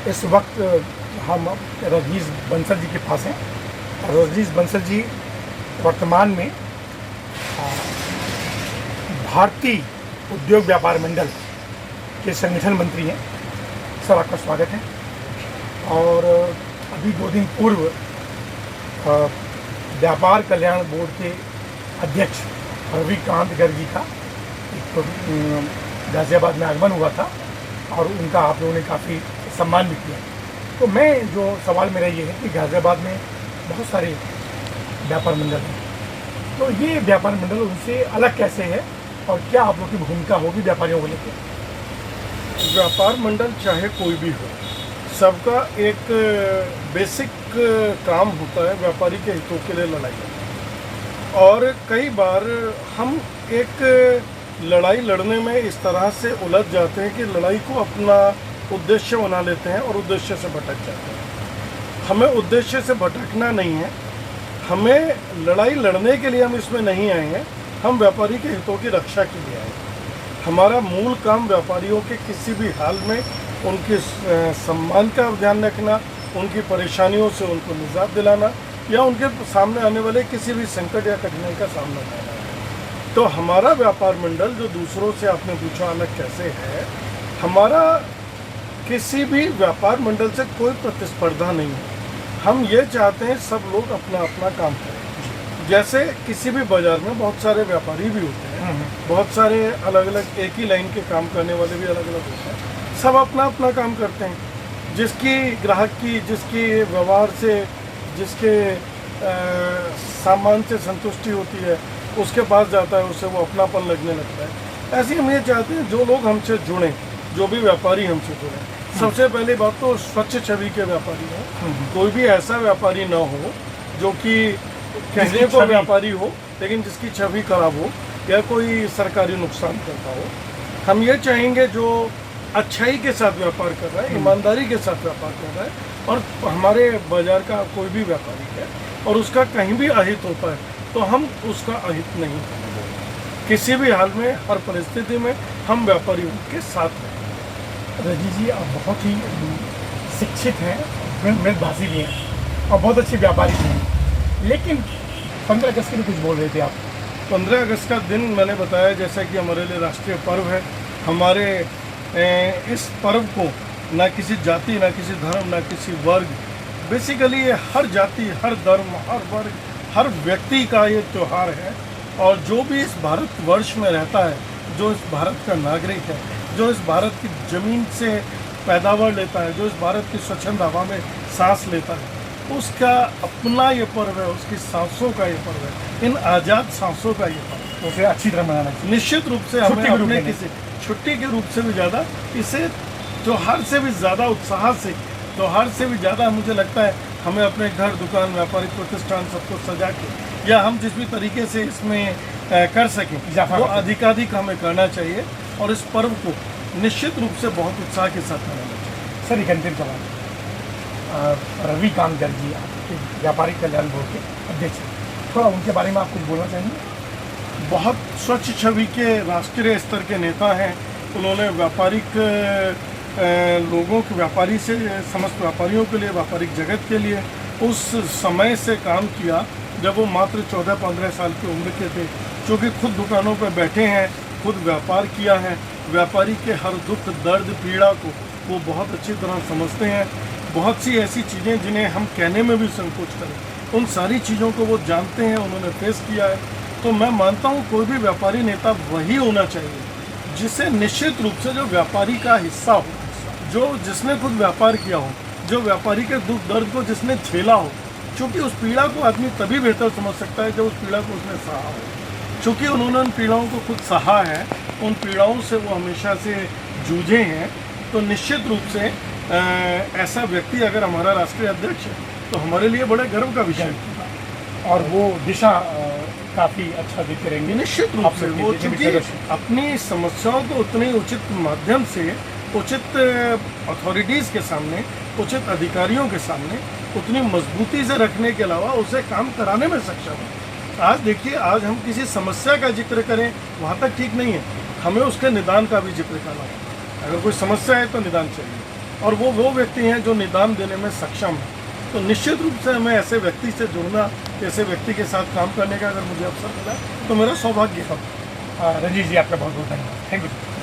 इस वक्त हम रजनीश बंसल जी के पास हैं। रजनीश बंसल जी वर्तमान में भारतीय उद्योग व्यापार मंडल के संगठन मंत्री हैं। सर, आपका स्वागत है। और अभी 2 दिन पूर्व व्यापार कल्याण बोर्ड के अध्यक्ष रविकांत गर्ग जी का गाज़ियाबाद में आगमन हुआ था और उनका आप लोगों ने काफ़ी सम्मान भी किया। तो मैं जो सवाल मेरा ये है कि गाज़ियाबाद में बहुत सारे व्यापार मंडल हैं, तो ये व्यापार मंडल उनसे अलग कैसे है और क्या आप लोग की भूमिका होगी व्यापारियों को लेकर? व्यापार मंडल चाहे कोई भी हो, सबका एक बेसिक काम होता है व्यापारी के हितों के लिए लड़ाई करना। और कई बार हम एक लड़ाई लड़ने में इस तरह से उलझ जाते हैं कि लड़ाई को अपना उद्देश्य बना लेते हैं और उद्देश्य से भटक जाते हैं। हमें उद्देश्य से भटकना नहीं है, हमें लड़ाई लड़ने के लिए हम इसमें नहीं आए हैं, हम व्यापारी के हितों की रक्षा के लिए आए हैं। हमारा मूल काम व्यापारियों के किसी भी हाल में उनके सम्मान का ध्यान रखना, उनकी परेशानियों से उनको निजात दिलाना या उनके सामने आने वाले किसी भी संकट या कठिनाई का सामना करना है। तो हमारा व्यापार मंडल जो दूसरों से आपने पूछा अलग कैसे है, हमारा किसी भी व्यापार मंडल से कोई प्रतिस्पर्धा नहीं है। हम ये चाहते हैं सब लोग अपना अपना काम करें। जैसे किसी भी बाजार में बहुत सारे व्यापारी भी होते हैं, बहुत सारे अलग अलग एक ही लाइन के काम करने वाले भी अलग अलग होते हैं, सब अपना अपना काम करते हैं। जिसकी ग्राहक की, जिसकी व्यवहार से, जिसके सामान से संतुष्टि होती है उसके पास जाता है, उससे वो अपनापन लगने लगता है। ऐसे हम ये चाहते हैं जो लोग हमसे जुड़ें, जो भी व्यापारी हमसे जुड़ें, सबसे पहली बात तो स्वच्छ छवि के व्यापारी हो। कोई भी ऐसा व्यापारी ना हो जो कि कहने को व्यापारी हो लेकिन जिसकी छवि खराब हो या कोई सरकारी नुकसान करता हो। हम ये चाहेंगे जो अच्छाई के साथ व्यापार कर रहा है, ईमानदारी के साथ व्यापार कर रहा है और हमारे बाजार का कोई भी व्यापारी है और उसका कहीं भी अहित होता है तो हम उसका अहित नहीं करेंगे। किसी भी हाल में, हर परिस्थिति में हम व्यापारियों के साथ हैं। रजनीश जी, आप बहुत ही शिक्षित हैं, मृदभाषी भी हैं और बहुत अच्छे व्यापारी भी हैं, लेकिन 15 अगस्त के लिए कुछ बोल रहे थे आप। 15 अगस्त का दिन मैंने बताया जैसा कि हमारे लिए राष्ट्रीय पर्व है। हमारे इस पर्व को ना किसी जाति, ना किसी धर्म, ना किसी वर्ग, बेसिकली ये हर जाति, हर धर्म, हर वर्ग, हर व्यक्ति का ये त्यौहार है। और जो भी इस भारतवर्ष में रहता है, जो इस भारत का नागरिक है, जो इस भारत की ज़मीन से पैदावार लेता है, जो इस भारत की स्वच्छंद हवा में सांस लेता है, उसका अपना ये पर्व है, उसकी सांसों का ये पर्व है, इन आज़ाद सांसों का ये पर्व है। तो उसे अच्छी तरह मनाना चाहिए। निश्चित रूप से हमें अपने किसी छुट्टी के रूप से भी ज़्यादा, इसे त्यौहार से भी ज़्यादा उत्साह से, त्यौहार से भी ज़्यादा मुझे लगता है हमें अपने घर, दुकान, व्यापारिक प्रतिष्ठान सबको सजा के या हम जिस भी तरीके से इसमें कर सकें वो अधिकाधिक हमें करना चाहिए और इस पर्व को निश्चित रूप से बहुत उत्साह के साथ मनाना चाहिए। सर, एक अंतिम सवाल, रविकांत गर्ग जी आपके व्यापारिक कल्याण बोर्ड के अध्यक्ष, थोड़ा उनके बारे में आप कुछ बोलना चाहेंगे? बहुत स्वच्छ छवि के राष्ट्रीय स्तर के नेता हैं। उन्होंने व्यापारिक लोगों के, व्यापारी से समस्त व्यापारियों के लिए, व्यापारिक जगत के लिए उस समय से काम किया जब वो मात्र 14-15 साल की उम्र के थे, जो कि खुद दुकानों पर बैठे हैं, खुद व्यापार किया है। व्यापारी के हर दुख, दर्द, पीड़ा को वो बहुत अच्छी तरह समझते हैं। बहुत सी ऐसी चीज़ें जिन्हें हम कहने में भी संकोच करें, उन सारी चीज़ों को वो जानते हैं, उन्होंने फेस किया है। तो मैं मानता हूँ कोई भी व्यापारी नेता वही होना चाहिए जिसे निश्चित रूप से जो व्यापारी का हिस्सा हो, जो जिसने खुद व्यापार किया हो, जो व्यापारी के दुख दर्द को जिसने झेला हो। क्योंकि उस पीड़ा को आदमी तभी बेहतर समझ सकता है जब उस पीड़ा को उसने सहा हो। चूँकि उन्होंने उन पीड़ाओं को खुद सहा है, उन पीड़ाओं से वो हमेशा से जूझे हैं, तो निश्चित रूप से ऐसा व्यक्ति अगर हमारा राष्ट्रीय अध्यक्ष है तो हमारे लिए बड़े गर्व का विषय है और वो दिशा काफ़ी अच्छा देते रहेंगे। निश्चित रूप से वो चूँकि अपनी समस्याओं को उतने उचित माध्यम से, उचित अथॉरिटीज़ के सामने, उचित अधिकारियों के सामने उतनी मजबूती से रखने के अलावा उसे काम कराने में सक्षम है। आज देखिए, आज हम किसी समस्या का जिक्र करें वहाँ तक ठीक नहीं है, हमें उसके निदान का भी जिक्र करना है। अगर कोई समस्या है तो निदान चाहिए। और वो व्यक्ति हैं जो निदान देने में सक्षम है। तो निश्चित रूप से हमें ऐसे व्यक्ति से जुड़ना, ऐसे व्यक्ति के साथ काम करने का अगर मुझे अवसर मिला तो मेरा सौभाग्य है। रंजीत जी, आपका बहुत बहुत धन्यवाद। Thank you.